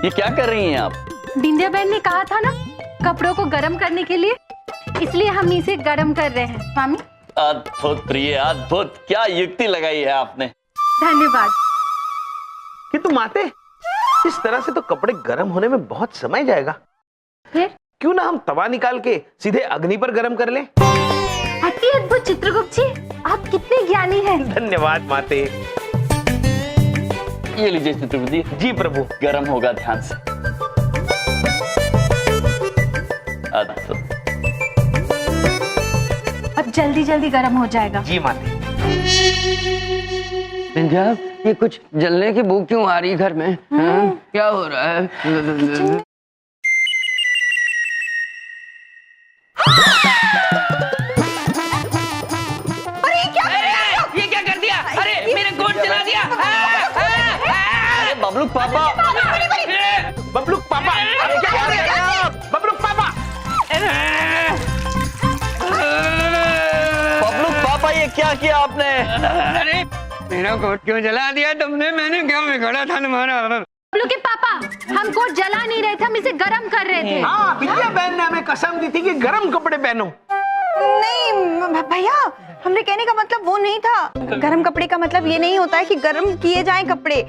ये क्या कर रही हैं आप? बिंदिया बहन ने कहा था ना कपड़ों को गर्म करने के लिए, इसलिए हम इसे गर्म कर रहे हैं। स्वामी अद्भुत प्रिय, अद्भुत, क्या युक्ति लगाई है आपने। धन्यवाद। किंतु माते, इस तरह से तो कपड़े गर्म होने में बहुत समय जाएगा। फिर क्यों ना हम तवा निकाल के सीधे अग्नि पर गर्म कर लें? अति अद्भुत चित्रगुप्त जी, आप कितने ज्ञानी हैं। धन्यवाद माते। ये लीजिए चित्रगुप्त जी। जी प्रभु। गर्म होगा, ध्यान से। अद्भुत। अब जल्दी जल्दी गर्म हो जाएगा। जी माते। विंध्या, ये कुछ जलने की भूख क्यों आ रही घर में? क्या हो रहा है? अरे ये क्या कर दिया? अरे मेरे कोट जला दिया। अरे बबलूक पापा, बबलूक पापा, अरे क्या कर रहे हैं आप? बबलूक पापा, बबलूक पापा, ये क्या किया आपने? अरे मेरा कोट क्यों जला दिया तुमने? मैंने क्या बिगाड़ा था तुम्हारा? बबलू के पापा, हम कोट जला नहीं रहे थे, हम इसे गर्म कर रहे थे। हाँ, बिंदिया बहन ने हमें कसम दी थी कि गर्म कपड़े पहनो। नहीं भैया, हमने कहने का मतलब वो नहीं था। गरम कपड़े का मतलब ये नहीं होता है कि गरम किए जाएं कपड़े।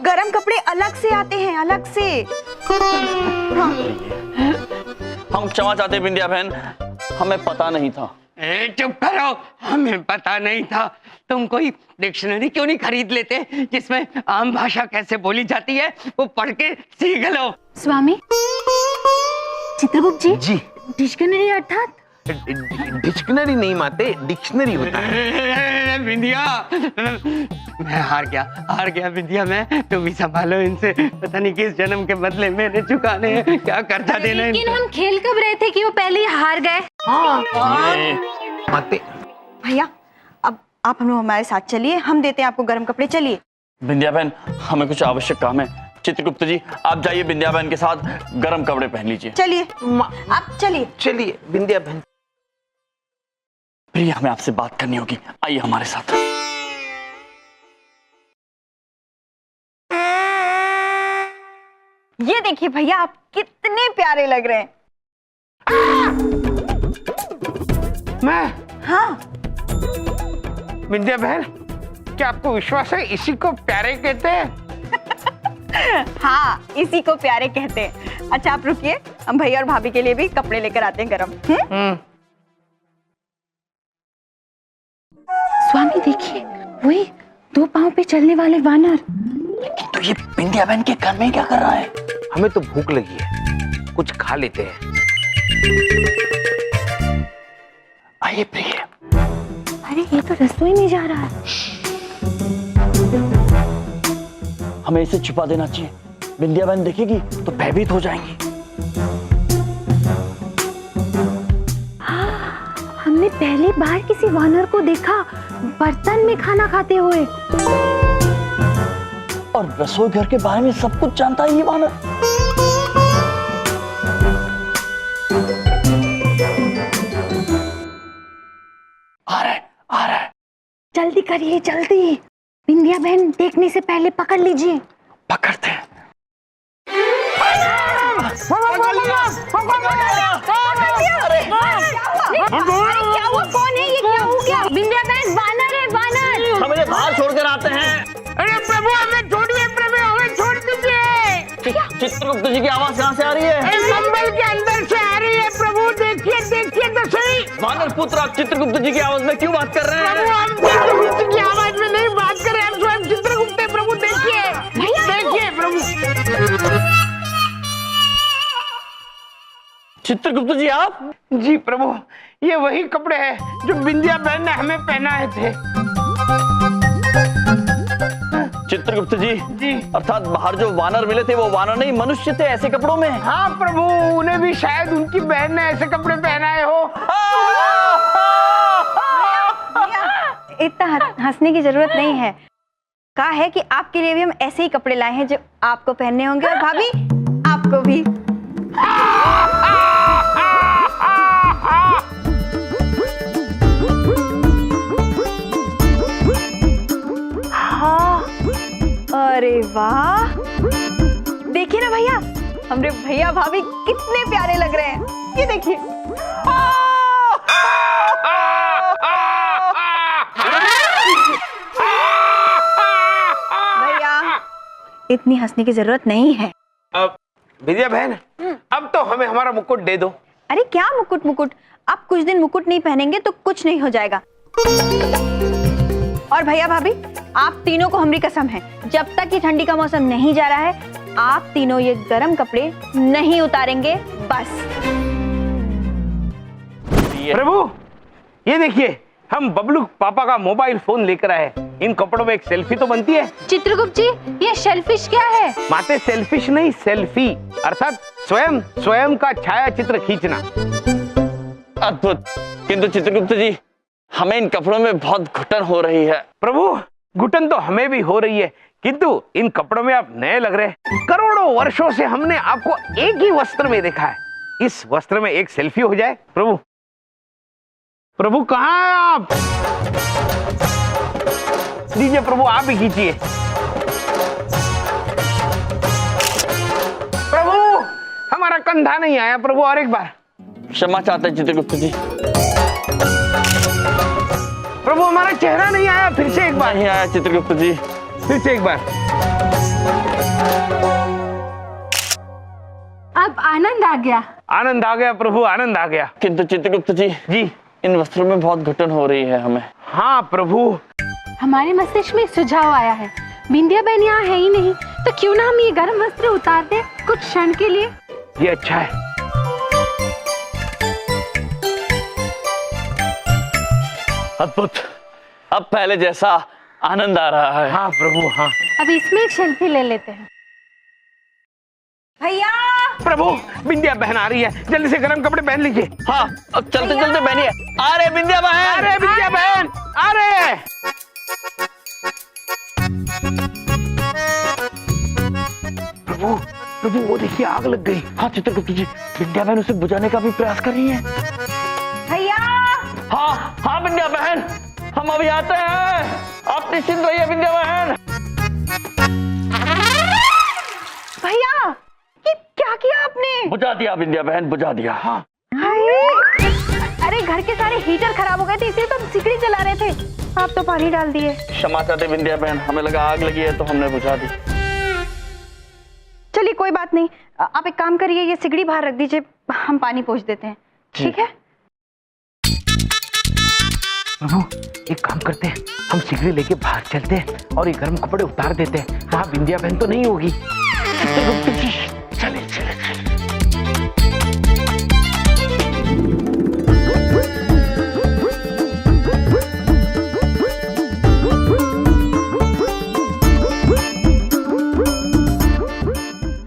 गरम कपड़े अलग से आते हैं, अलग से। हाँ। हम क्षमा चाहते बिंदिया बहन, हमें पता नहीं था। चुप करो, हमें पता नहीं था। तुम कोई डिक्शनरी क्यों नहीं खरीद लेते जिसमें आम भाषा कैसे बोली जाती है वो पढ़ के सीख लो। स्वामी चित्रगुप्त जी, जी। डिक्शनरी अर्थात? डिक्शनरी नहीं माते, डिक्शनरी होता है। बिंदिया, मैं हार गया बिंदिया। मैं, तुम ही संभालो इनसे। पता नहीं किस जन्म के बदले मैंने चुकाने हैं, क्या कर्जा देना है। लेकिन हम खेल कब रहे थे कि वो पहले ही हार गए। माते, भैया, अब आप हम लोग हमारे साथ चलिए, हम देते हैं आपको गरम कपड़े। चलिए। बिंदिया बहन, हमें कुछ आवश्यक काम है। चित्रगुप्त जी, आप जाइए बिंदिया बहन के साथ, गर्म कपड़े पहन लीजिए। चलिए आप चलिए। चलिए बिंदिया बहन। प्रिय, हमें आपसे बात करनी होगी, आइए हमारे साथ। ये देखिए भैया, आप कितने प्यारे लग रहे हैं। मैं? हाँ। बिंदिया बहन, क्या आपको विश्वास है इसी को प्यारे कहते हैं? हाँ, इसी को प्यारे कहते हैं। अच्छा आप रुकिए, हम भैया और भाभी के लिए भी कपड़े लेकर आते हैं गरम। स्वामी देखिए, वही 2 पांव पे चलने वाले वानर। तो ये बिंदिया बहन के घर में क्या कर रहा है? हमें तो भूख लगी है, कुछ खा लेते हैं। आइए प्रिय। अरे ये तो रसोई में जा रहा है। हमें इसे छुपा देना चाहिए, बिंदिया बहन देखेगी तो भयभीत हो जाएंगी। हमने पहली बार किसी वानर को देखा बर्तन में खाना खाते हुए। और रसोई घर के बारे में सब कुछ जानता है ये वानर। आ रहा है। जल्दी करिए, जल्दी। बिंदिया बहन देखने से पहले पकड़ लीजिए। पकड़ते हैं। क्या हुआ? कौन है ये? क्या हो गया? बिंदिया बहन, वानर है, वानर। हम इन्हें बाहर छोड़कर आते हैं। अरे प्रभु, हमें छोड़िए प्रभु, हमें छोड़ दीजिए। चित्रगुप्त जी की आवाज कहाँ से आ रही है? कंबल के अंदर से आ रही है प्रभु। देखिए तो सही। वानर पुत्र, आप चित्रगुप्त जी की आवाज में क्यों बात कर रहे हैं? प्रभु, हम चित्रगुप्त की आवाज में नहीं बात कर रहे, हम स्वयं चित्रगुप्त हैं प्रभु। देखिए प्रभु। चित्रगुप्त जी आप? जी प्रभु, ये वही कपड़े हैं जो बिंदिया बहन ने हमें पहनाए थे। चित्रगुप्त जी, जी। अर्थात बाहर जो वानर मिले थे वो वानर नहीं, मनुष्य थे ऐसे कपड़ों में। हाँ प्रभु, उन्हें भी शायद उनकी बहन ने ऐसे कपड़े पहनाए हो। इतना हंसने की जरूरत नहीं है। कहा है कि आपके लिए भी हम ऐसे ही कपड़े लाए हैं जो आपको पहनने होंगे, और भाभी आपको भी। हाँ, अरे वाह, देखिए ना भैया, हमरे भैया भाभी कितने प्यारे लग रहे हैं। ये देखिए। भैया इतनी हंसने की जरूरत नहीं है। अब विद्या बहन, अब तो हमें हमारा मुकुट दे दो। अरे क्या मुकुट मुकुट, आप कुछ दिन मुकुट नहीं पहनेंगे तो कुछ नहीं हो जाएगा। और भैया भाभी, आप तीनों को हमारी कसम है, जब तक ये ठंडी का मौसम नहीं जा रहा है, आप तीनों ये गर्म कपड़े नहीं उतारेंगे बस। प्रभु ये देखिए, हम बबलू पापा का मोबाइल फोन लेकर आए। इन कपड़ों में एक सेल्फी तो बनती है। चित्रगुप्त जी, ये शेलफिश क्या है? माते सेल्फिश नहीं, सेल्फी अर्थात स्वयं का छाया चित्र खींचना। अद्भुत। किंतु चित्रगुप्त जी, हमें इन कपड़ों में बहुत घुटन हो रही है। प्रभु घुटन तो हमें भी हो रही है, किंतु इन कपड़ों में आप नए लग रहे हैं। करोड़ों वर्षों से हमने आपको एक ही वस्त्र में देखा है। इस वस्त्र में एक सेल्फी हो जाए। प्रभु प्रभु कहाँ हैं आप? दीजिए प्रभु, आप ही खींचिए। प्रभु हमारा कंधा नहीं आया प्रभु, और एक बार। क्षमा चाहते हैं चित्रगुप्त जी। प्रभु हमारा चेहरा नहीं आया, फिर से एक बार। नहीं आया चित्रगुप्त जी। फिर से एक बार। अब आनंद आ गया। आनंद आ गया प्रभु, आनंद आ गया। किंतु चित्रगुप्त जी, जी इन वस्त्रों में बहुत घुटन हो रही है हमें। हाँ प्रभु। हमारे मस्तिष्क में एक सुझाव आया है। बिंदिया बहन यहाँ है ही नहीं, तो क्यों ना हम ये गर्म वस्त्र उतार दें कुछ क्षण के लिए। ये अच्छा है। अद्भुत। अब पहले जैसा आनंद आ रहा है। हाँ प्रभु हाँ। अब इसमें एक सेल्फी ले लेते हैं। भैया प्रभु बिंदिया बहन आ रही है, जल्दी से गर्म कपड़े पहन लीजिए। हाँ, अब चलते चलते बहनिए। अरे बिंदिया बहन, अरे बिंदिया बहन, अरे प्रभु प्रभु वो देखिए, आग लग गई। हाँ चित्रगुप्त जी, बिंदिया बहन उसे बुझाने का भी प्रयास कर रही है। भैया हाँ हाँ बिंदिया बहन, हम अभी आते हैं। आप निश्चिंत रहिए बिंदिया बहन। भैया ये क्या किया आपने? बुझा दिया बिंदिया बहन, बुझा दिया। हाँ अरे घर के सारे हीटर खराब हो गए थे, इसलिए तो हम सिकड़ी चला रहे थे। आप तो पानी डाल दिए। क्षमा चाहते बिंदिया बहन, हमें लगा आग लगी है तो हमने बुझा दी। चलिए कोई बात नहीं, आप एक काम करिए, ये सिगड़ी बाहर रख दीजिए, हम पानी पहुंच देते हैं। ठीक है प्रभु एक काम करते हैं, हम सिगड़ी लेके बाहर चलते हैं और ये गर्म कपड़े उतार देते हैं। वहाँ बिंदिया बहन तो नहीं होगी। चले चले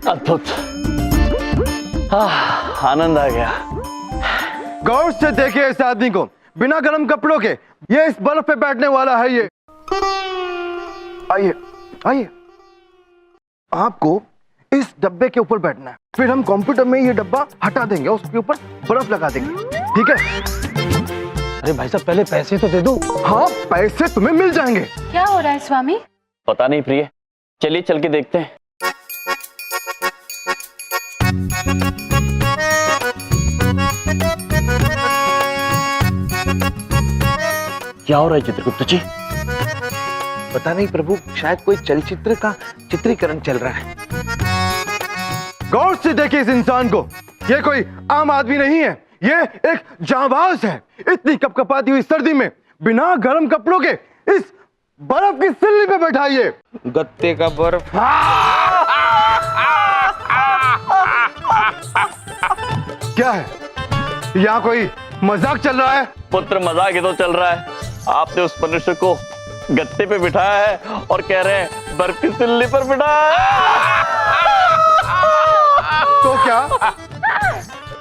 अद्भुत। आनंद आ गया। गौर से देखिए इस आदमी को, बिना गर्म कपड़ों के ये इस बर्फ पे बैठने वाला है। ये आइए आइए, आपको इस डब्बे के ऊपर बैठना है, फिर हम कंप्यूटर में ये डब्बा हटा देंगे, उसके ऊपर बर्फ लगा देंगे। ठीक है? अरे भाई साहब पहले पैसे तो दे दो। हाँ पैसे तुम्हें मिल जाएंगे। क्या हो रहा है स्वामी? पता नहीं प्रिय, चलिए चल के देखते हैं। क्या हो रहा है चित्रगुप्त जी? पता नहीं प्रभु, शायद कोई चलचित्र का चित्रीकरण चल रहा है। गौर से देखिए इस इंसान को, ये कोई आम आदमी नहीं है, ये एक जांबाज है। इतनी कपकपाती हुई सर्दी में बिना गर्म कपड़ों के इस बर्फ की सिल्ली पे बैठाइए। गत्ते का बर्फ। क्या है, यहाँ कोई मजाक चल रहा है? पुत्र मजाक ही तो चल रहा है। आपने उस मनुष्य को गत्ते पे बिठाया है और कह रहे हैं बर्फ की सिल्ली पर बिठाया है। तो क्या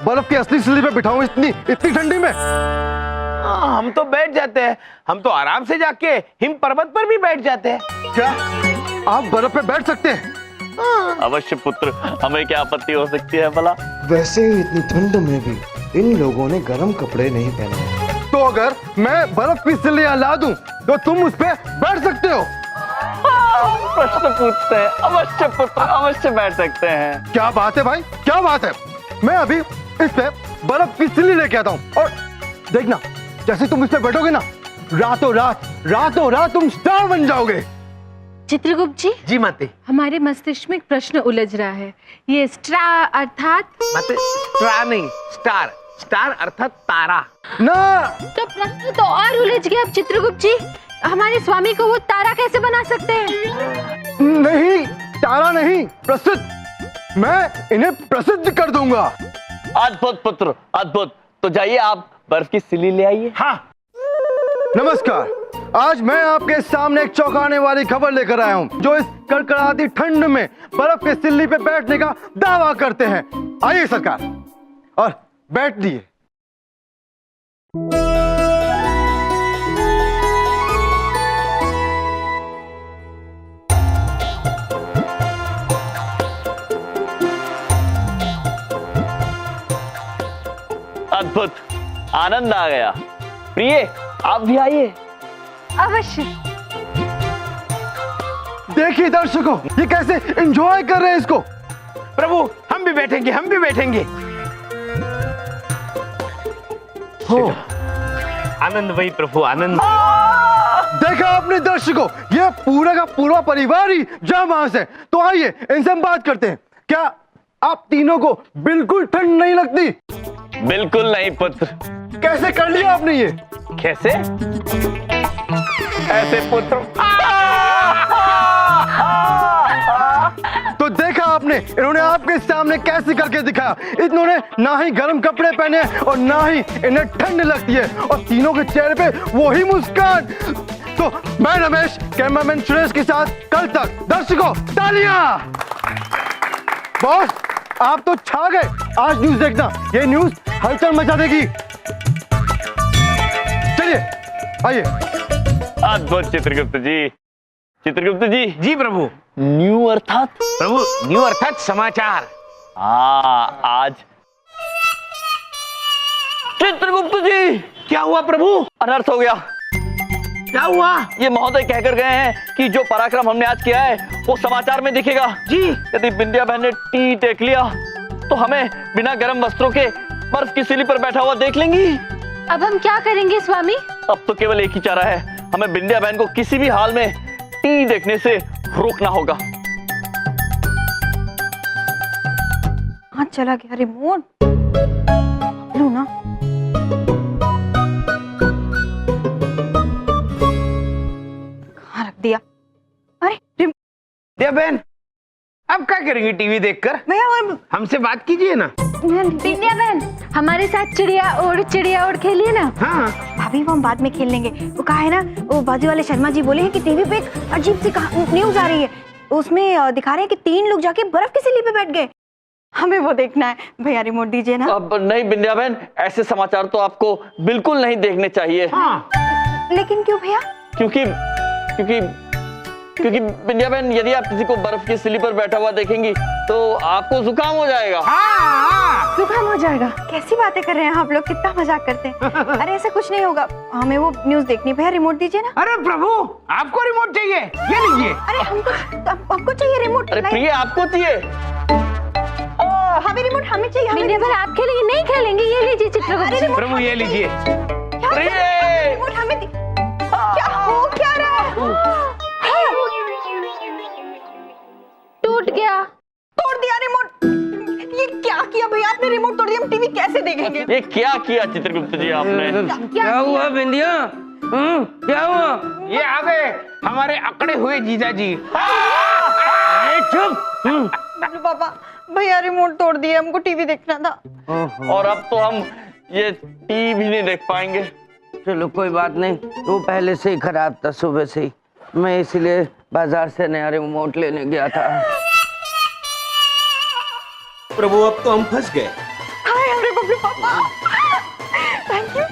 बर्फ की असली सिल्ली पे बिठाऊं इतनी ठंडी में? हम तो बैठ जाते हैं, हम तो आराम से जाके हिम पर्वत पर भी बैठ जाते हैं। क्या आप बर्फ पे बैठ सकते हैं? अवश्य पुत्र, हमें क्या आपत्ति हो सकती है भला। वैसे ही इतनी ठंड में भी इन लोगों ने गर्म कपड़े नहीं पहने हैं। तो अगर मैं बर्फ की सिल्ली ला दूं तो तुम उस पे बैठ सकते हो। प्रश्न पूछते हैं। अवश्य पुत्र, अवश्य बैठ सकते हैं। क्या बात है भाई, क्या बात है। मैं अभी इस पे बर्फ की सिल्ली लेके आता हूँ और देखना, जैसे तुम इस पे बैठोगे ना, रातों रात तुम स्टार बन जाओगे। चित्रगुप्त जी, जी माते। हमारे मस्तिष्क में एक प्रश्न उलझ रहा है। ये स्ट्रा अर्थात? माते स्टार नहीं, स्टार। स्टार अर्थात तारा ना। तो प्रश्न तो और उलझ गया। अब चित्रगुप्त जी, हमारे स्वामी को वो तारा कैसे बना सकते हैं? नहीं, तारा नहीं, प्रसिद्ध। मैं इन्हें प्रसिद्ध कर दूंगा। अद्भुत पुत्र, अद्भुत। तो जाइए, आप बर्फ की सिल्ली ले आइए। हाँ। नमस्कार, आज मैं आपके सामने एक चौंकाने वाली खबर लेकर आया हूँ, जो इस कड़कड़ाती ठंड में बर्फ के सिल्ली पे बैठने का दावा करते हैं। आइए सरकार, और बैठिए। अद्भुत, आनंद आ गया। प्रिय, आप भी आइए। अवश्य। देखिए दर्शकों, ये कैसे एंजॉय कर रहे हैं इसको। प्रभु, हम भी बैठेंगे, हम भी बैठेंगे। हो आनंद भाई प्रभु, आनंद। देखा आपने दर्शकों, ये पूरा का पूरा परिवार ही जामास है। तो आइए इनसे हम बात करते हैं। क्या आप तीनों को बिल्कुल ठंड नहीं लगती? बिल्कुल नहीं पुत्र। कैसे कर लिया आपने ये? कैसे? ऐसे पुत्र। तो देखा आपने, इन्होंने आपके सामने कैसे करके दिखाया। इन्होंने ना ही गर्म कपड़े पहने और ना ही इन्हें ठंड लगती है, और तीनों के चेहरे पे वही मुस्कान। तो मैं रमेश, कैमरामैन सुरेश के साथ कल तक। दर्शकों तालियां। बॉस, आप तो छा गए। आज न्यूज देखना, ये न्यूज हलचल मचा देगी। चलिए आइए। अद्भुत चित्रगुप्त जी। चित्रगुप्त जी। जी प्रभु। न्यू अर्थात? प्रभु, न्यू अर्थात समाचार। आज चित्रगुप्त जी। क्या हुआ प्रभु? अनर्थ हो गया। क्या हुआ? ये महोदय कहकर गए हैं कि जो पराक्रम हमने आज किया है वो समाचार में दिखेगा। जी। यदि बिंदिया बहन ने टी टेक लिया तो हमें बिना गर्म वस्त्रों के बर्फ की सिल्ली पर बैठा हुआ देख लेंगी। अब हम क्या करेंगे स्वामी? अब तो केवल एक ही चारा है, हमें बिंदिया बहन को किसी भी हाल में टी देखने से रोकना होगा। हाँ, चला गया रिमोट। लो ना। कहाँ रख दिया? अरे रिमोट। दिया बहन, अब क्या करेंगे टीवी देखकर? भैया, और हमसे बात कीजिए ना। बिंदिया बहन, हमारे साथ चिड़िया उड़ खेलिए ना। हाँ। भाभी, वो हम बाद में खेल लेंगे। वो कहा है ना, वो बाजू वाले शर्मा जी बोले हैं कि टीवी पे एक अजीब सी न्यूज आ रही है। उसमें दिखा रहे हैं कि 3 लोग जाके बर्फ की सिल्ली पे बैठ गए। हमें वो देखना है। भैया रिमोट दीजिए ना। अब नहीं बिंदिया बहन, ऐसे समाचार तो आपको बिल्कुल नहीं देखने चाहिए। हाँ। लेकिन क्यों भैया? क्योंकि बिंदिया बहन, यदि आप किसी को बर्फ की सिल्ली पर बैठा हुआ देखेंगी तो आपको जुकाम हो जाएगा। जुकाम हो जाएगा? कैसी बातें कर रहे हैं आप लोग, कितना मजाक करते हैं। अरे ऐसा कुछ नहीं होगा, हमें वो न्यूज देखनी। भैया रिमोट दीजिए ना। अरे प्रभु, आपको रिमोट चाहिए? ये लीजिए। अरे हमको चाहिए रिमोट। अरे प्रिय, आपको चाहिए? हमें रिमोट, हमें चाहिए। बिंदिया बहन, आप खेलेंगे? नहीं खेलेंगे, ये लीजिए चित्रगुप्त जी। प्रभु ये लीजिए। रिमोट हमें क्या हो क्या रहा है? टूट गया। तोड़ दिया रिमोट। ये क्या किया भैया आपने? रिमोट तोड़ दिया, हम टीवी कैसे देखेंगे? ये क्या किया चित्रगुप्त जी आपने? क्या हुआ बिंदिया? क्या हुआ? ये आ गए हमारे अकड़े हुए जीजा जी। चुप। पापा, भैया रिमोट तोड़ दिया, हमको टीवी देखना था। और अब तो हम ये टीवी नहीं देख पाएंगे। चलो कोई बात नहीं, वो पहले से ही खराब था सुबह से ही। मैं इसलिए बाजार से नया रिमोट लेने गया था। प्रभु, अब तो हम फंस गए। हाय अरे बबलू पापा, थैंक यू।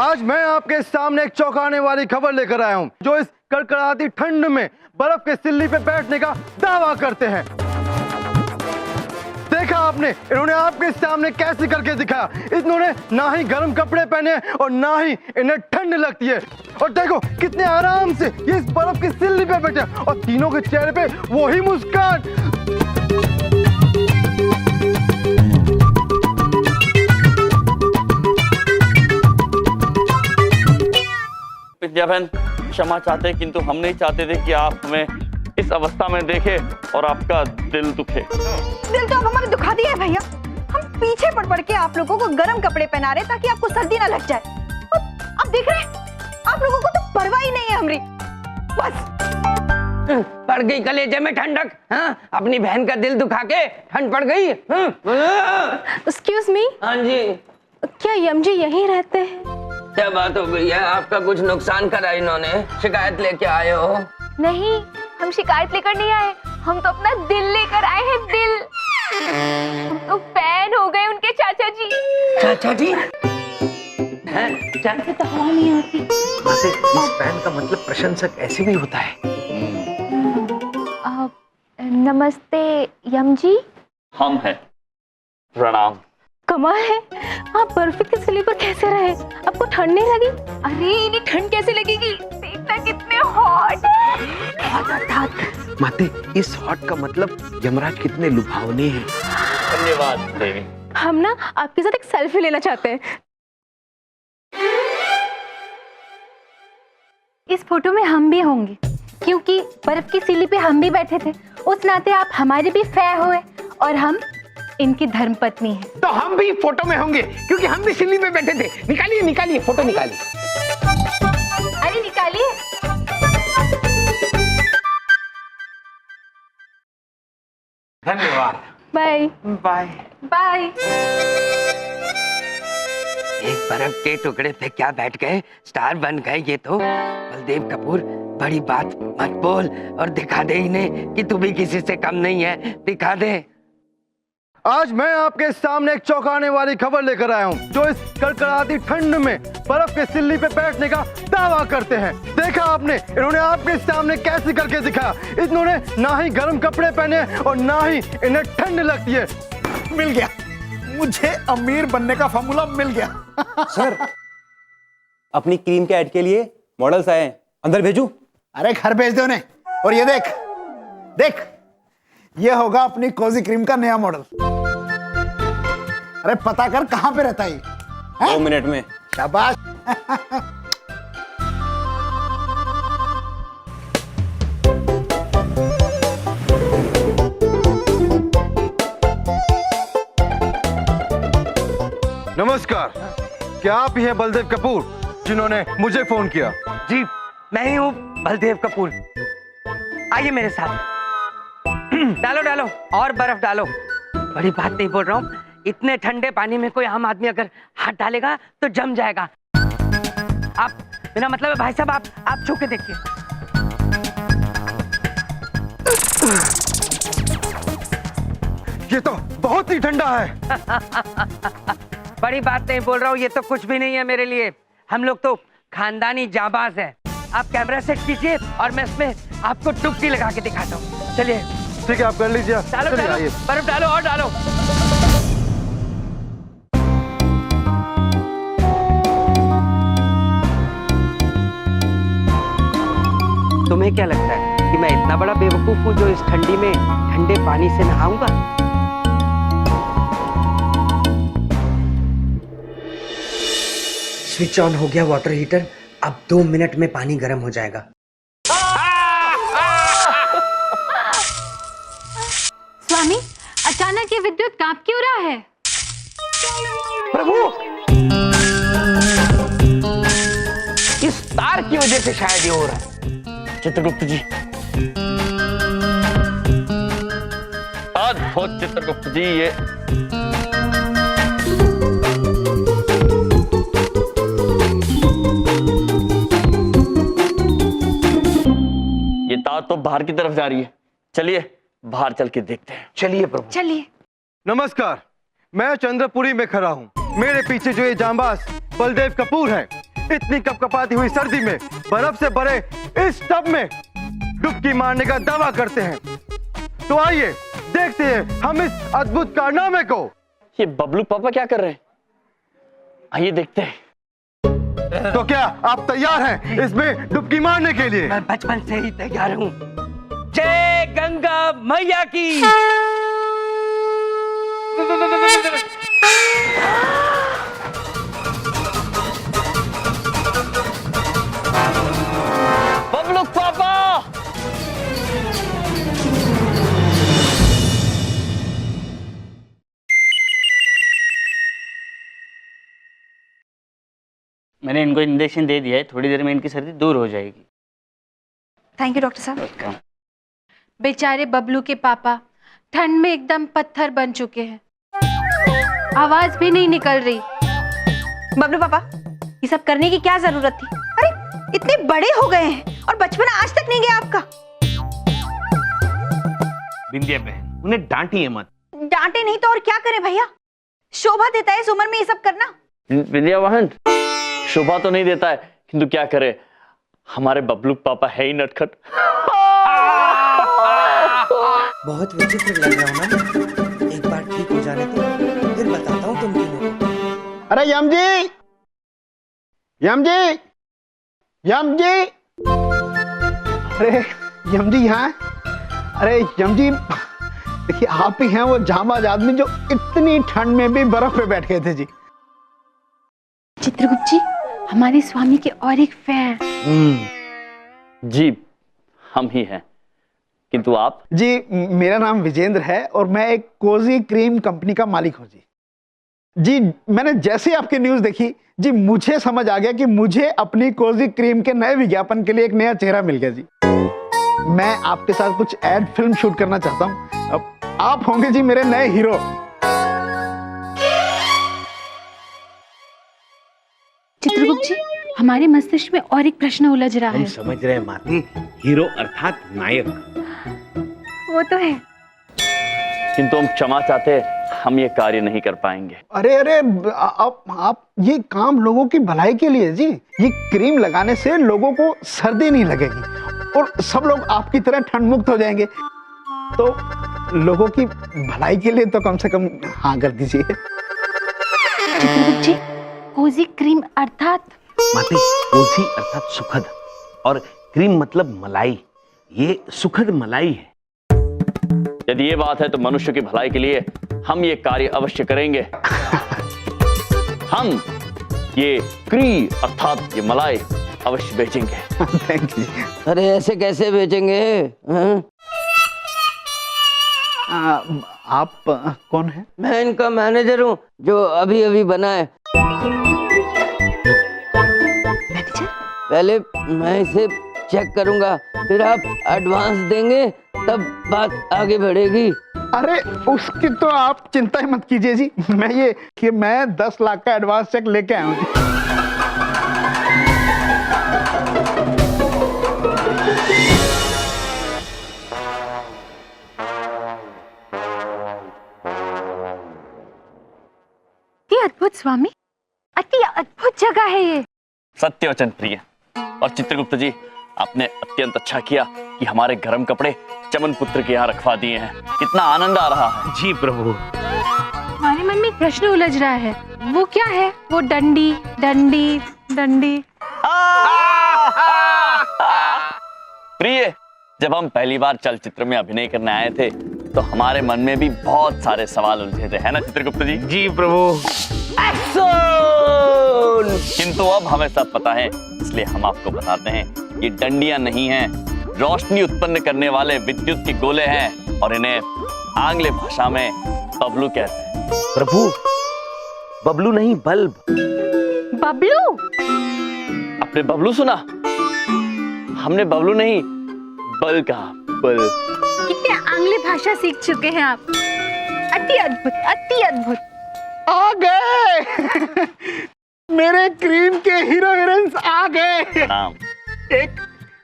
आज मैं आपके सामने एक चौंकाने वाली खबर लेकर आया हूँ, जो इस कड़कड़ाती ठंड में बर्फ के सिल्ली पे बैठने का दावा करते हैं। देखा आपने, इन्होंने आपके सामने कैसे करके दिखाया। इन्होंने ना ही गर्म कपड़े पहने और ना ही इन्हें ठंड लगती है, और देखो कितने आराम से ये इस बर्फ की सिल्ली पे बैठे हैं और तीनों के चेहरे पे वही मुस्कान। विद्या बहन क्षमा चाहते हैं, किंतु हम नहीं चाहते थे कि आप हमें इस अवस्था में देखें और आपका दिल दुखे। दिल तो अब हमारे दुखा दिया है भैया। हम पीछे पड़ के आप लोगों को गर्म कपड़े पहना रहे ताकि आपको सर्दी ना लग जाए। और आप देख रहे हैं आप लोगों को तो परवाह ही नहीं है हमारी। बस पड़ गई कलेजे में ठंडक। हाँ, अपनी बहन का दिल दुखा के ठंड पड़ गई। एक्सक्यूज मी, हाँ जी, क्या यम जी यहीं रहते हैं? क्या बात हो गई है? आपका कुछ नुकसान करा इन्होंने? शिकायत लेके आए हो? नहीं, हम शिकायत लेकर नहीं आए, हम तो अपना दिल लेकर आए हैं। दिल, हम तो फैन हो गए उनके चाचा जी। चाचा जी? चाचा तो हवा नहीं आती। इस फैन का मतलब प्रशंसक ऐसे भी होता है। नमस्ते यम जी। हम हैं, प्रणाम। कमाल है, आप बर्फी के सिले पर कैसे रहे? आपको ठंड नहीं लगी? अरे इन्हें ठंड कैसे लगेगी? देखना कितने हॉट है। माते, इस हॉट का मतलब यमराज कितने लुभावने हैं। धन्यवाद देवी। हम ना आपके साथ एक सेल्फी लेना चाहते हैं। इस फोटो में हम भी होंगे क्योंकि बर्फ की सिल्ली पे हम भी बैठे थे। उस नाते आप हमारे भी फैन हुए और हम इनकी धर्मपत्नी है। तो हम भी फोटो में होंगे क्योंकि हम भी सिल्ली में बैठे थे। निकालिए निकालिए फोटो निकालिए। अरे निकालिए। धन्यवाद। Bye bye bye. एक बर्फ के टुकड़े पे क्या बैठ गए, स्टार बन गए ये तो। बलदेव कपूर, बड़ी बात मत बोल और दिखा दे इन्हें कि तू भी किसी से कम नहीं है। दिखा दे। आज मैं आपके सामने एक चौंकाने वाली खबर लेकर आया हूँ जो इस कड़कड़ाती ठंड में बर्फ के सिल्ली पे बैठने का दावा करते हैं। देखा आपने, इन्होंने आपके सामने कैसे करके दिखाया। इन्होंने ना ही गर्म कपड़े पहने और ना ही इन्हें ठंड लगती है। मिल गया, मुझे अमीर बनने का फार्मूला मिल गया। सर, अपनी क्रीम के ऐड के लिए मॉडल्स आए हैं, अंदर भेजूं? अरे घर भेज दो उन्हें। और ये देख देख, ये होगा अपनी कोजी क्रीम का नया मॉडल। अरे पता कर कहां पे रहता है ये? 2 मिनट में। शाबाश। नमस्कार, क्या आप ही हैं बलदेव कपूर जिन्होंने मुझे फोन किया? जी, मैं ही हूँ बलदेव कपूर। आइए मेरे साथ। डालो डालो और बर्फ डालो। बड़ी बात नहीं बोल रहा हूँ, इतने ठंडे पानी में कोई आम आदमी अगर हाथ डालेगा तो जम जाएगा। आप, मेरा मतलब है भाई साहब, आप छू के देखिए। ये तो बहुत ही ठंडा है। बड़ी बात नहीं बोल रहा हूँ, ये तो कुछ भी नहीं है मेरे लिए। हम लोग तो खानदानी जाबाज है। आप कैमरा सेट कीजिए और मैं इसमें आपको डुबकी लगा के दिखाता हूँ। चलिए। ठीक है, आप कर लीजिए। डालो चलिए, डालो, आइए। बर्फ डालो और डालो। तुम्हें क्या लगता है कि मैं इतना बड़ा बेवकूफ हूँ जो इस ठंडी में ठंडे पानी से नहाऊंगा? स्विच ऑन हो गया वाटर हीटर। अब 2 मिनट में पानी गर्म हो जाएगा। स्वामी, अचानक ये विद्युत कांप क्यों रहा है? प्रभु, इस तार की वजह से शायद ये हो रहा है। चित्रगुप्त जी, अद्भुत चित्रगुप्त जी। ये तार तो बाहर की तरफ जा रही है। चलिए बाहर चल के देखते हैं। चलिए प्रभु। चलिए। नमस्कार, मैं चंद्रपुरी में खड़ा हूँ। मेरे पीछे जो ये जांबाज बलदेव कपूर है, इतनी कपकपाती हुई सर्दी में बर्फ से भरे इस टब में डुबकी मारने का दावा करते हैं। तो आइए देखते हैं हम इस अद्भुत कारनामे को। ये बबलू पापा क्या कर रहे हैं? आइए देखते हैं। तो क्या आप तैयार हैं इसमें डुबकी मारने के लिए? मैं बचपन से ही तैयार हूँ। जय गंगा मैया की। बबलू पापा, मैंने इनको इंजेक्शन दे दिया है, थोड़ी देर में इनकी सर्दी दूर हो जाएगी। थैंक यू डॉक्टर साहब। बेचारे बबलू के पापा ठंड में एकदम पत्थर बन चुके हैं, आवाज भी नहीं निकल रही। बबलू पापा, ये सब करने की क्या जरूरत थी? अरे इतने बड़े हो गए हैं और बचपन आज तक नहीं गया आपका। बिंदिया बहन, उन्हें डांटिए मत। डांटे नहीं तो और क्या करें भैया, शोभा देता है इस उम्र में ये सब करना। विद्या बहन, शोभा तो नहीं देता है, किंतु क्या करे, हमारे बबलू पापा है ही नटखट। बहुत विचित्र लग रहा हूँ ना, एक बार ठीक हो जाने तो फिर बताता हूँ तुम तीनों को। अरे यम जी, यम जी, यम जी, अरे यम जी यहाँ। अरे यम जी, देखिए आप ही हैं वो जांबाज आदमी जो इतनी ठंड में भी बर्फ पे बैठ गए थे जी। चित्रगुप्त जी, हमारे स्वामी के और एक फैन। जी, हम ही हैं, किंतु आप? जी मेरा नाम विजेंद्र है और मैं एक कोजी क्रीम कंपनी का मालिक हूँ जी। जी मैंने जैसे आपकी न्यूज़ देखी जी, मुझे समझ आ गया कि मुझे अपनी कोजी क्रीम के नए विज्ञापन के लिए एक नया चेहरा मिल गया जी। मैं आपके साथ कुछ एड फिल्म शूट करना चाहता हूँ। अब आप होंगे जी मेरे नए हीरो। चित्रगुप्त जी, हमारे मस्तिष्क में और एक प्रश्न उलझ रहा हम है। समझ रहे हैं माते, हीरो अर्थात नायक। वो तो है, किंतु हम क्षमा चाहते हैं, हम ये कार्य नहीं कर पाएंगे। अरे अरे आप ये काम लोगों की भलाई के लिए जी। ये क्रीम लगाने से लोगों को सर्दी नहीं लगेगी और सब लोग आपकी तरह ठंड मुक्त हो जाएंगे। तो लोगों की भलाई के लिए तो कम से कम हाँ कर दीजिए। चित्रगुप्त जी, कोजी क्रीम अर्थात? माते, कोसी अर्थात सुखद और क्रीम मतलब मलाई। ये सुखद मलाई है। यदि ये बात है तो मनुष्य की भलाई के लिए हम ये कार्य अवश्य करेंगे। हम ये क्री अर्थात ये मलाई अवश्य बेचेंगे। Thank you. अरे ऐसे कैसे बेचेंगे? आप कौन है? मैं इनका मैनेजर हूँ जो अभी अभी बना है। मैनेजर? पहले मैं इसे चेक करूंगा, फिर आप एडवांस देंगे, तब बात आगे बढ़ेगी। अरे उसकी तो आप चिंता ही मत कीजिए जी। मैं 10 लाख का एडवांस चेक लेके आया हूँ जी। अति अद्भुत स्वामी, अति अद्भुत जगह है ये। सत्य वचन प्रिय। और चित्रगुप्त जी, आपने अत्यंत अच्छा किया कि हमारे गर्म कपड़े चमन पुत्र के यहाँ रखवा दिए हैं। कितना आनंद आ रहा है। जी प्रभु। हमारे मन में एक प्रश्न उलझ रहा है, वो क्या है? वो डंडी डंडी डंडी। प्रिय, जब हम पहली बार चलचित्र में अभिनय करने आए थे तो हमारे मन में भी बहुत सारे सवाल उलझे थे, है ना चित्रगुप्त जी? जी प्रभु। किंतु अब हमें सब पता है, इसलिए हम आपको बताते हैं, ये डंडियां नहीं हैं, रोशनी उत्पन्न करने वाले विद्युत के गोले हैं और इन्हें आंग्ल भाषा में बबलू कहते हैं। प्रभु, बबलू नहीं, बल्ब। बबलू? आपने बबलू सुना? हमने बबलू नहीं, बल कहा, बल। कितने आंग्ल भाषा सीख चुके हैं आप। अति अद्भुत, अति अद्भुत। आ गए। मेरे क्रीम के हीरो हीरोइंस आ गए। नाम।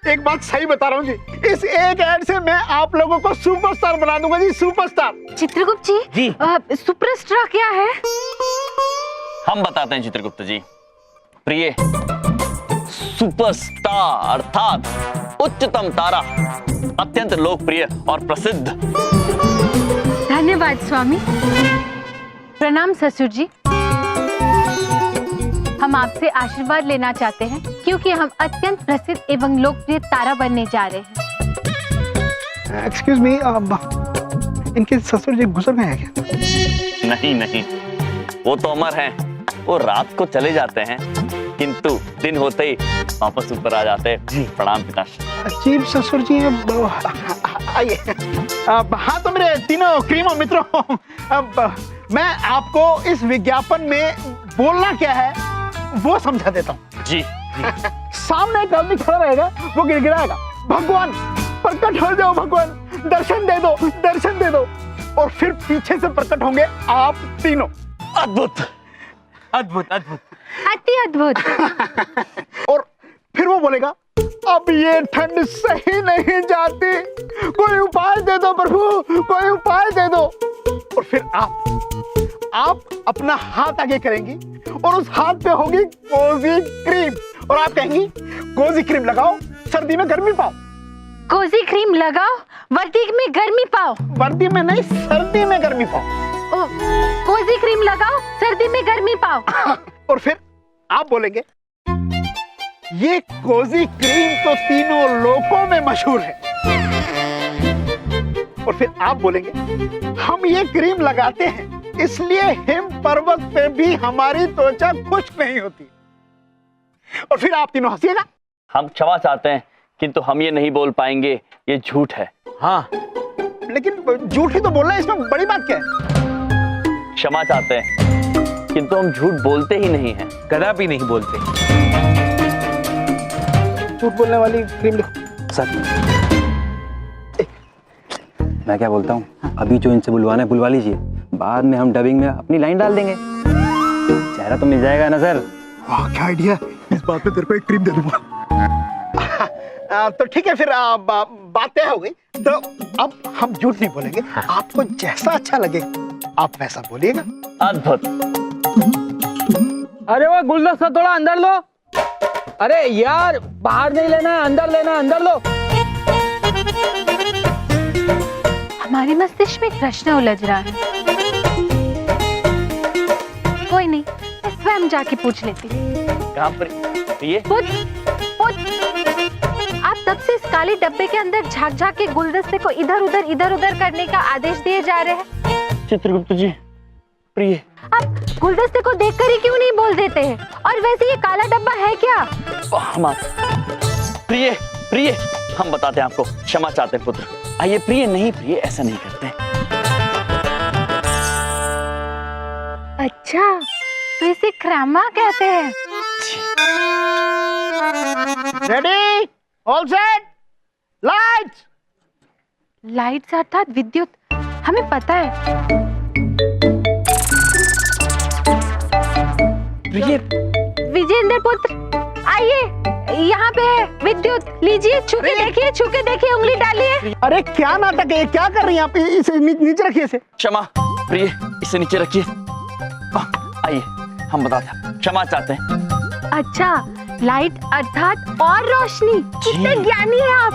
एक बात सही बता रहा हूँ जी, इस एक ऐड से मैं आप लोगों को सुपरस्टार बना दूंगा जी, सुपरस्टार। चित्रगुप्त जी, जी। सुपरस्टार क्या है? हम बताते हैं चित्रगुप्त जी। प्रिय, सुपरस्टार अर्थात उच्चतम तारा, अत्यंत लोकप्रिय और प्रसिद्ध। धन्यवाद स्वामी। प्रणाम ससुर जी। हम आपसे आशीर्वाद लेना चाहते हैं क्योंकि हम अत्यंत प्रसिद्ध एवं लोकप्रिय तारा बनने जा रहे हैं। एक्सक्यूज मी, इनके ससुर जी गुजर गए हैं क्या? नहीं नहीं, वो तो अमर हैं, वो रात को चले जाते हैं किंतु दिन होते ही वापस ऊपर आ जाते हैं। प्रणाम पिताश्री। अजीब ससुर जी हैं। आइए। हाँ तो मेरे तीनों क्रीमों मित्रों, अब मैं आपको इस विज्ञापन में बोलना क्या है वो समझा देता हूँ। जी सामने एक आदमी खड़ा रहेगा, वो गिड़गिड़ाएगा, भगवान प्रकट हो जाओ, भगवान दर्शन दे दो, दर्शन दे दो। और फिर पीछे से प्रकट होंगे आप तीनों। अद्भुत अद्भुत अद्भुत, अति अद्भुत। और फिर वो बोलेगा, अब ये ठंड सही नहीं जाती, कोई उपाय दे दो प्रभु, कोई उपाय दे दो। और फिर आप अपना हाथ आगे करेंगी और उस हाथ पे होगी कोजी क्रीम, और आप कहेंगी कोजी क्रीम लगाओ, सर्दी में गर्मी पाओ। कोजी क्रीम लगाओ, वर्दी में गर्मी पाओ। वर्दी में नहीं, सर्दी में गर्मी पाओ। ओ, कोजी क्रीम लगाओ, सर्दी में गर्मी पाओ। और फिर आप बोलेंगे, ये कोजी क्रीम तो तीनों लोकों में मशहूर है। और फिर आप बोलेंगे, हम ये क्रीम लगाते हैं इसलिए हिम पर्वत पे भी हमारी त्वचा खुश्क नहीं होती। और फिर आप तीनों हंसिएगा। हम क्षमा चाहते हैं किंतु हम ये नहीं बोल पाएंगे, ये झूठ है। हाँ, लेकिन झूठ ही तो बोलना है, इसमें बड़ी बात क्या है? क्षमा चाहते हैं किंतु हम झूठ बोलते ही नहीं हैं। कदापि नहीं बोलते। झूठ बोलने वाली क्रीम लिखो। सर मैं क्या बोलता हूँ, अभी जो इनसे बुलवाना है बुलवा लीजिए, बाद में हम डबिंग में अपनी लाइन डाल देंगे, चेहरा तो मिल जाएगा ना सर। वाह क्या आइडिया, इस बात पे तेरे को एक क्रीम दे दूंगा। तो ठीक है, फिर बात तय हो गई। तो अब हम झूठ नहीं बोलेंगे, आपको जैसा अच्छा लगे आप वैसा बोलिएगा। अद्भुत। अरे वो गुलदस्ता थोड़ा अंदर लो। अरे यार बाहर नहीं लेना, अंदर लेना, अंदर लो। हमारे मस्तिष्क में एक प्रश्न उलझ रहा है। कोई नहीं, मैं स्वयं जाके पूछ लेती हूँ। कहाँ पर ये? आप तब से इस काले डब्बे के अंदर झांक झांक के गुलदस्ते को इधर उधर करने का आदेश दिए जा रहे हैं। चित्रगुप्त जी, प्रिय, आप गुलदस्ते को देखकर ही क्यों नहीं बोल देते हैं? और वैसे ये काला डब्बा है क्या? प्रिय प्रिय, हम बताते हैं आपको। क्षमा चाहते हैं पुत्र। आइए प्रिय, नहीं प्रिय, ऐसा नहीं करते। अच्छा, तो इसे क्रामा कहते हैं। Ready, all set, lights. Lights अर्थात विद्युत, हमें पता है। प्रिय, विजेंद्र पुत्र आइए, यहाँ पे है विद्युत, लीजिए, छू के देखिए, उंगली डालिए। अरे क्या नाटक है, क्या कर रही हैं आप? इसे नीचे रखिए इसे। क्षमा प्रिय, इसे नीचे रखिए। आइए हम बताते हैं, क्षमा चाहते हैं। अच्छा, लाइट अर्थात और रोशनी। कितने ज्ञानी हैं आप।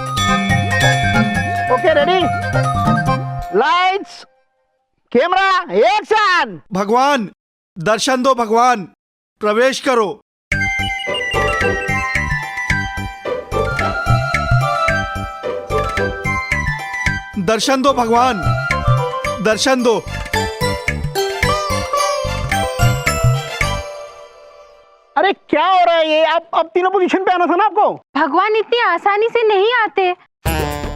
Okay ready, lights, camera, action. भगवान दर्शन दो, भगवान प्रवेश करो। दर्शन दो भगवान, दर्शन दो। अरे क्या हो रहा है ये? अब तीनों पोजीशन पे आना था ना आपको। भगवान इतनी आसानी से नहीं आते,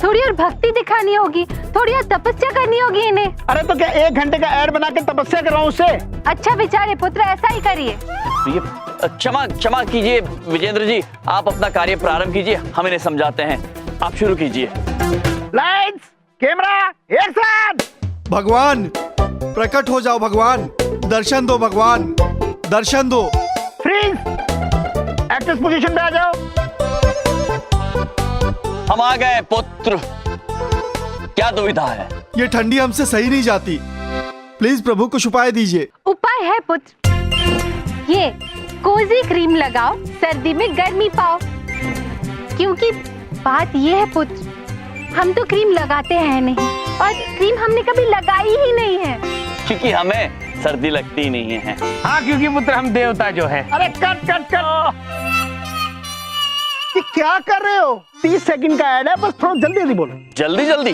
थोड़ी और भक्ति दिखानी होगी, थोड़ी और तपस्या करनी होगी इन्हें। अरे तो क्या 1 घंटे का ऐड बना के तपस्या कर रहा हूँ उससे? अच्छा विचार है पुत्र, ऐसा ही करिए। प्रिय, क्षमा कीजिए विजेंद्र जी, आप अपना कार्य प्रारंभ कीजिए, हम इन्हें समझाते हैं। आप शुरू कीजिए। Lights, camera, action. भगवान प्रकट हो जाओ, भगवान दर्शन दो, भगवान दर्शन दो। फ्रीज, एक्टर्स पोजीशन पे आ जाओ। हम आ गए पुत्र, क्या दुविधा है? ये ठंडी हमसे सही नहीं जाती, प्लीज प्रभु कुछ उपाय दीजिए। उपाय है पुत्र, ये कोजी क्रीम लगाओ, सर्दी में गर्मी पाओ। क्योंकि बात ये है पुत्र, हम तो क्रीम लगाते हैं नहीं, और क्रीम हमने कभी लगाई ही नहीं है। क्योंकि हमें सर्दी लगती नहीं है। हाँ, क्योंकि पुत्र हम देवता जो है। अरे कट कट कट, ये क्या कर रहे हो? 30 सेकंड का ऐड है, बस थोड़ा जल्दी जल्दी बोलो। जल्दी जल्दी?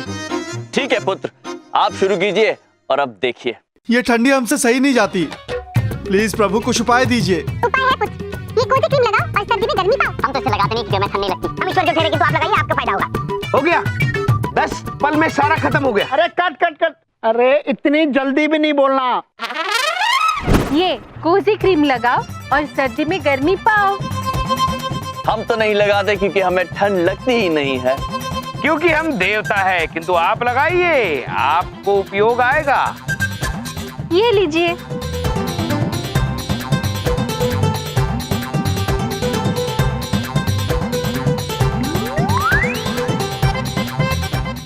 ठीक है पुत्र, आप शुरू कीजिए और अब देखिए। ये ठंडी हमसे सही नहीं जाती, प्लीज प्रभु कुछ उपाय दीजिए। उपाय है कुछ, ये कोई क्रीम लगाओ और सर्दी में गर्मी पाओ। हम तो इसे लगाते नहीं क्योंकि हमें ठंड नहीं लगती। हम ईश्वर के फेरे की तो आप लगाइए, आपका फायदा होगा। हो गया, 10 पल में सारा खत्म हो गया। अरे कट कट कट, अरे इतनी जल्दी भी नहीं बोलना। ये कोजी क्रीम लगाओ और सर्दी में गर्मी पाओ। हम तो नहीं लगाते क्योंकि हमें ठंड लगती ही नहीं है। क्योंकि हम देवता है, किंतु आप लगाइए, आपको उपयोग आएगा। ये लीजिए।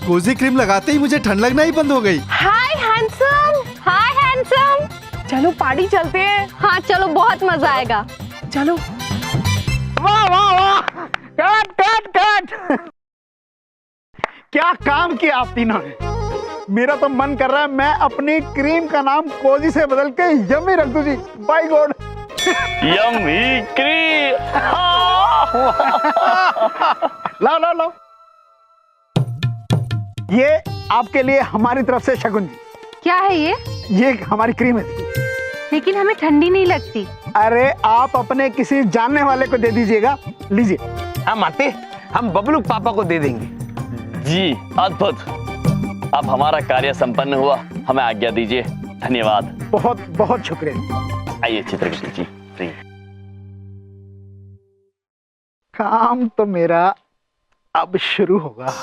कोजी क्रीम लगाते ही मुझे ठंड लगना ही बंद हो गई। हाय हैंडसम, हाय हैंडसम। चलो पार्टी चलते हैं। हाँ चलो, बहुत मजा आएगा। चलो। वाह वाह वाह, कट कट कट। क्या काम किया आप तीनों ने। मेरा तो मन कर रहा है मैं अपनी क्रीम का नाम कोजी से बदल के यम्मी रख दूं जी। By god. Yummy cream. लाओ लाओ लाओ, ये आपके लिए हमारी तरफ से शगुन जी। क्या है ये हमारी क्रीम है। लेकिन हमें ठंडी नहीं लगती। अरे आप अपने किसी जानने वाले को दे दीजिएगा, लीजिए। हम आते, हम बबलू पापा को दे देंगे। जी अद्भुत, अब हमारा कार्य संपन्न हुआ, हमें आज्ञा दीजिए। धन्यवाद। बहुत बहुत शुक्रिया। आइए चित्रगुप्त जी, प्लीज। काम तो मेरा अब शुरू होगा।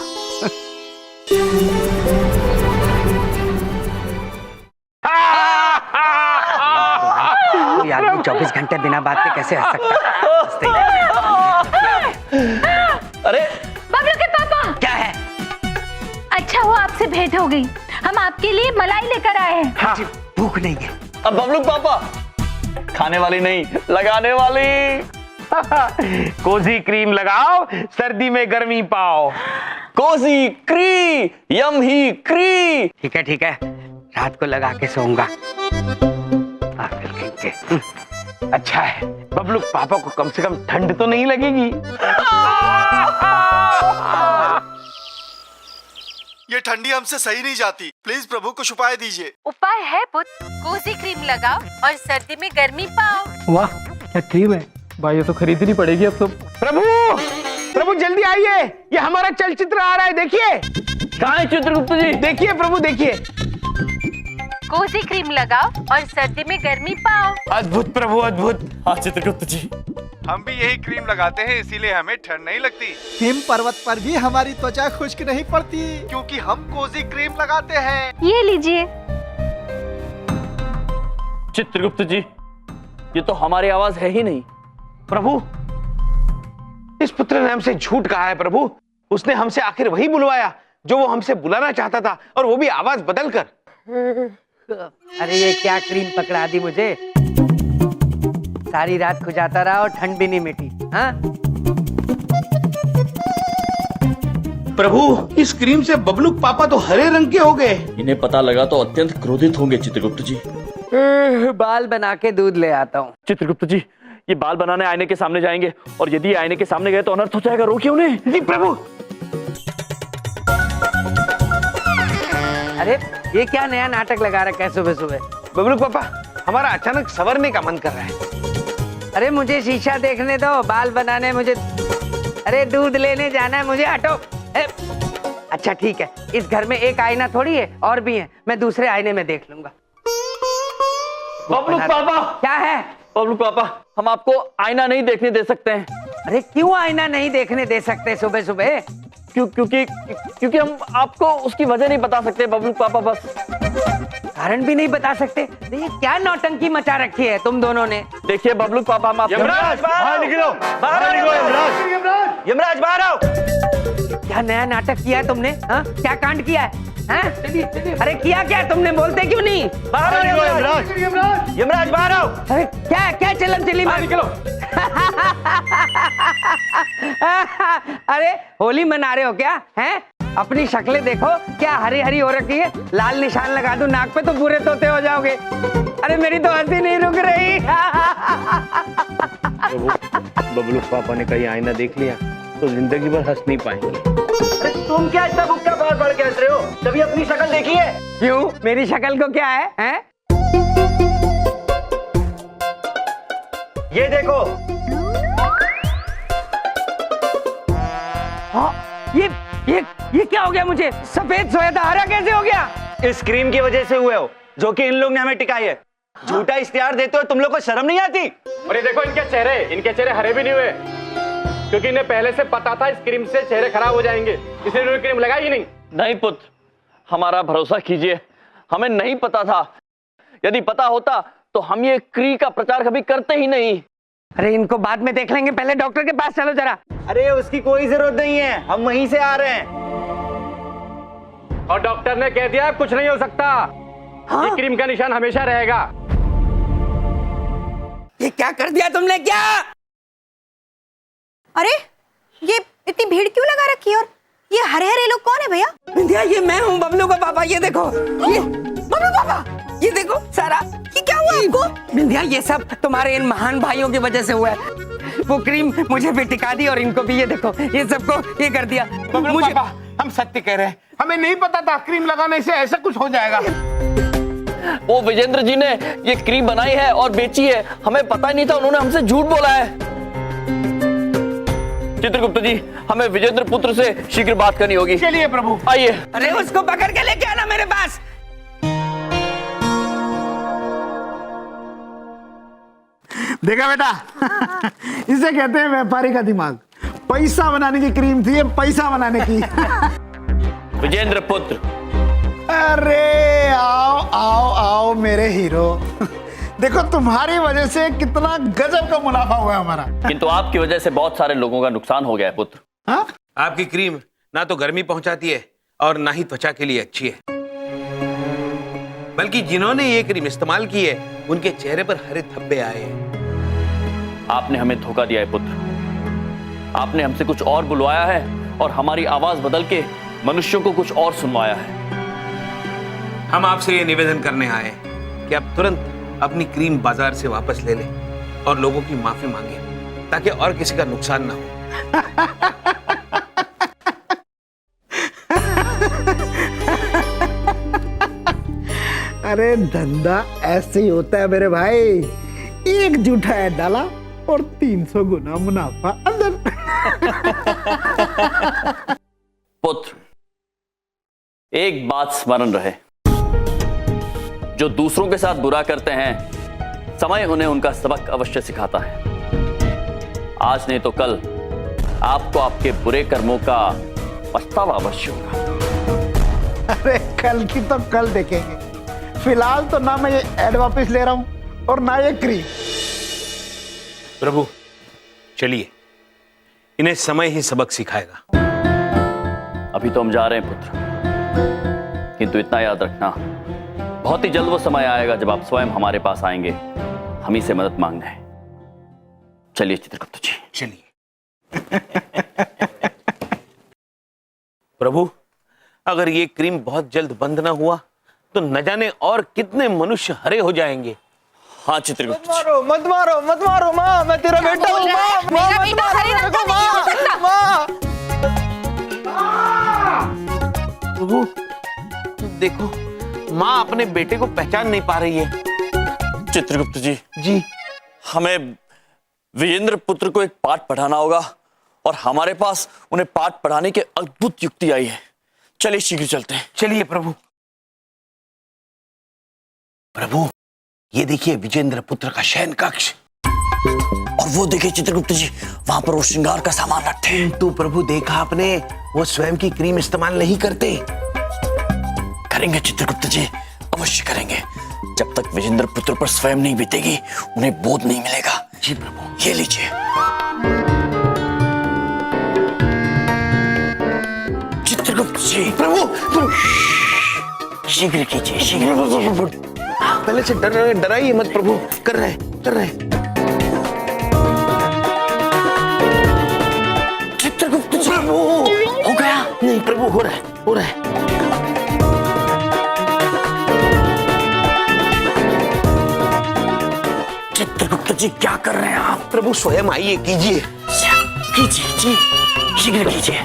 कोई आदमी 24 घंटे बिना बात के कैसे हंस सकता है? अरे बबलू के पापा। क्या है? अच्छा हुआ आपसे भेंट हो गई। हम आपके लिए मलाई लेकर आए हैं। हाँ। भूख नहीं है। अब बबलू पापा, खाने वाली नहीं, लगाने वाली। कोजी क्रीम लगाओ, सर्दी में गर्मी पाओ। कोजी क्री, यम ही क्री। ठीक है, रात को लगा के सोऊंगा। अच्छा है, बबलू पापा को कम से कम ठंड तो नहीं लगेगी। ये ठंडी हमसे सही नहीं जाती, प्लीज प्रभु कुछ उपाय दीजिए। उपाय है पुत्र, कोजी क्रीम लगाओ और सर्दी में गर्मी पाओ। वाह क्या क्रीम है भाई, ये तो खरीदनी पड़ेगी अब तो। प्रभु प्रभु जल्दी आइए, ये हमारा चलचित्र आ रहा है, देखिए। कहाँ है चित्रगुप्त जी? देखिए प्रभु, देखिए। कोजी क्रीम लगाओ और सर्दी में गर्मी पाओ। अद्भुत प्रभु, अद्भुत। हाँ चित्रगुप्त जी, हम भी यही क्रीम लगाते हैं, इसीलिए हमें ठंड नहीं लगती। हिम पर्वत पर भी हमारी त्वचा खुश्क नहीं पड़ती। क्योंकि हम कोजी क्रीम लगाते हैं। ये लीजिए। चित्रगुप्त जी, ये तो हमारी आवाज है ही नहीं। प्रभु, इस पुत्र ने हमसे झूठ कहा है प्रभु। उसने हमसे आखिर वही बुलवाया जो वो हमसे बुलाना चाहता था, और वो भी आवाज बदलकर। अरे ये क्या क्रीम पकड़ा दी मुझे। सारी रात खुजाता रहा और ठंड भी नहीं मिटी। हाँ? प्रभु, इस क्रीम से बबलू पापा तो हरे रंग के हो गए। इन्हें पता लगा तो अत्यंत क्रोधित होंगे चित्रगुप्त जी। बाल बना के दूध ले आता हूँ। चित्रगुप्त जी, ये बाल बनाने आईने के सामने जाएंगे, और यदि आईने के सामने गए तो अनर्थ हो जाएगा। रोकिए उन्हें। जी प्रभु। अरे ये क्या नया नाटक लगा रखा है सुबह सुबह? बबलू पापा, हमारा अचानक संवरने का मन कर रहा है। अरे मुझे शीशा देखने दो, बाल बनाने मुझे। अरे दूध लेने जाना है मुझे, हटो। अच्छा ठीक है, इस घर में एक आईना थोड़ी है, और भी है, मैं दूसरे आईने में देख लूंगा। बबलू पापा। क्या है? बबलू पापा, हम आपको आईना नहीं देखने दे सकते हैं। अरे क्यों आईना नहीं देखने दे सकते सुबह सुबह? क्योंकि हम आपको उसकी वजह नहीं बता सकते बबलू पापा। बस कारण भी नहीं बता सकते? ये क्या नौटंकी मचा रखी है तुम दोनों ने? देखिए बबलू पापा, हम आपको यमराज बाहर निकलो, बाहर निकलो। यमराज, यमराज बाहर आओ। क्या नया नाटक किया है तुमने? हाँ? क्या कांड किया है? हाँ? अरे किया क्या तुमने? बोलते क्यों नहीं? बाहर निकलो यमराज, यमराज बाहर आओ। अरे क्या क्या चलन चली में? निकलो। अरे होली मना रहे हो क्या? हैं? अपनी शक्लें देखो क्या हरी हरी हो रखी है। लाल निशान लगा दूं नाक पे तो पूरे तोते हो जाओगे। अरे मेरी तो हंसी नहीं रुक रही। बबलू पापा ने कहीं आईना देख लिया तो जिंदगी भर हंस नहीं पाएंगे। अरे तुम क्या इतना बुक्का बार बार कह रहे हो? कभी अपनी शक्ल देखी है? क्यों, मेरी शक्ल को क्या है, हैं? ये देखो। हाँ, ये क्या हो गया? मुझे सफेद सोया था हरा कैसे हो गया? इस क्रीम की वजह से हुए हो जो कि इन लोग ने हमें टिकाई है। झूठा इश्तिहार देते हो, तुम लोग को शर्म नहीं आती? और ये देखो इनके चेहरे हरे भी नहीं हुए, क्योंकि इन्हें पहले से पता था इस क्रीम से चेहरे खराब हो जाएंगे, इसलिए उन्होंने क्रीम लगाई ही नहीं। नहीं पुत्र, हमारा भरोसा कीजिए, हमें नहीं पता था। यदि पता होता तो हम ये क्री का प्रचार कभी करते ही नहीं। अरे इनको बाद में देख लेंगे, पहले डॉक्टर के पास चलो जरा। अरे उसकी कोई जरूरत नहीं है, हम वहीं से आ रहे हैं। और डॉक्टर ने कह दिया कुछ नहीं हो सकता। हाँ? ये क्रीम का निशान हमेशा रहेगा। ये क्या कर दिया तुमने, क्या? अरे ये इतनी भीड़ क्यों लगा रखी है? और ये हरे हरे लोग कौन है भैया? विंध्या, ये मैं हूँ बबलू का पापा। ये देखो, ये बबलू पापा, ये देखो सारा। ये क्या हुआ आपको? विंध्या, ये सब तुम्हारे इन महान भाइयों की वजह से हुआ है। वो क्रीम मुझे भी टिका दी और इनको भी, ये देखो, ये सबको ये कर दिया। बबलू मुझे पापा, हम सत्य कह रहे हैं, हमें नहीं पता था क्रीम लगाने से ऐसा कुछ हो जाएगा। वो विजेंद्र जी ने ये क्रीम बनाई है और बेची है, हमें पता ही नहीं था, उन्होंने हमसे झूठ बोला है। चित्रगुप्त जी, हमें विजेंद्र पुत्र से शीघ्र बात करनी होगी। चलिए प्रभु, आइए। अरे उसको पकड़ के लेके आना मेरे पास। देखा बेटा, इसे कहते हैं व्यापारी का दिमाग। पैसा बनाने की क्रीम थी, ये पैसा बनाने की। विजेंद्र पुत्र, अरे आओ आओ आओ मेरे हीरो। देखो तुम्हारी वजह से कितना गजब का मुनाफा हुआ हमारा। किंतु आपकी वजह से बहुत सारे लोगों का नुकसान हो गया है पुत्र। हाँ? आपकी क्रीम ना तो गर्मी पहुंचाती है और ना ही त्वचा के लिए अच्छी है, बल्कि जिन्होंने ये क्रीम इस्तेमाल की है उनके चेहरे पर हरे धब्बे आए हैं। आपने हमें धोखा दिया है पुत्र, आपने हमसे कुछ और बुलवाया है और हमारी आवाज बदल के मनुष्यों को कुछ और सुनवाया है। हम आपसे ये निवेदन करने आए हैं कि आप तुरंत अपनी क्रीम बाजार से वापस ले लें और लोगों की माफी मांगे, ताकि और किसी का नुकसान ना हो। अरे धंधा ऐसे ही होता है मेरे भाई, एक जूठा ऐड डाला और 300 गुना मुनाफा अंदर। पुत्र, एक बात स्मरण रहे, जो दूसरों के साथ बुरा करते हैं समय उन्हें उनका सबक अवश्य सिखाता है। आज नहीं तो कल आपको आपके बुरे कर्मों का पछतावा अवश्य होगा। अरे कल की तो कल देखेंगे, फिलहाल तो ना मैं ये ऐड वापस ले रहा हूं और ना ये क्रीम। प्रभु चलिए, इन्हें समय ही सबक सिखाएगा। अभी तो हम जा रहे हैं पुत्र, किंतु इतना याद रखना, बहुत ही जल्द वो समय आएगा जब आप स्वयं हमारे पास आएंगे हम ही से मदद मांगने। चलिए चित्रगुप्त जी, चलिए। प्रभु, अगर ये क्रीम बहुत जल्द बंद ना हुआ तो न जाने और कितने मनुष्य हरे हो जाएंगे। हाँ चित्रगुप्त जी। मत मारो माँ, मैं तेरा बेटा हूँ माँ, मत मारो माँ। प्रभु देखो, माँ अपने बेटे को पहचान नहीं पा रही है। चित्रगुप्त जी, जी, हमें विजेंद्र पुत्र को एक पाठ पढ़ाना होगा और हमारे पास उन्हें पाठ पढ़ाने की अद्भुत युक्ति आई है। चलिए शीघ्र चलते हैं। चलिए प्रभु। प्रभु ये देखिए विजेंद्र पुत्र का शयन कक्ष, और वो देखिए चित्रगुप्त जी, वहां पर वो श्रृंगार का सामान रखते हैं। किंतु प्रभु देखा आपने, वो स्वयं की क्रीम इस्तेमाल नहीं करते। करेंगे चित्रगुप्त जी, अवश्य करेंगे। जब तक विजेंद्र पुत्र पर स्वयं नहीं बीतेगी उन्हें बोध नहीं मिलेगा। जी प्रभु। ये लीजिए। चित्रगुप्त जी, प्रभु शीघ्र कीजिए, शीघ्र। पहले से डराइए मत प्रभु, कर रहे चित्रगुप्त जी, हो गया? नहीं प्रभु, प्रभु हो रहा है, हो रहा है। चित्रगुप्त जी क्या कर रहे हैं आप? प्रभु स्वयं आइए, कीजिए कीजिए जी, शीघ्र कीजिए।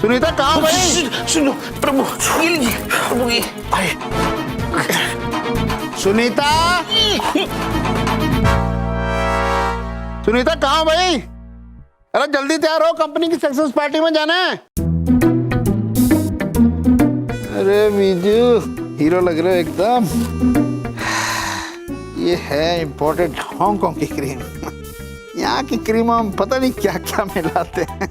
सुनीता कहाँ गई? सुनो प्रभु, ये लीजिए प्रभु, ये आए। सुनीता, सुनीता कहाँ भाई? अरे जल्दी तैयार हो, कंपनी की सक्सेस पार्टी में जाना है। अरे बीजू, हीरो लग रहे हो एकदम। ये है इम्पोर्टेड हांगकांग की क्रीम। यहाँ की क्रीम हम पता नहीं क्या क्या मिलाते हैं।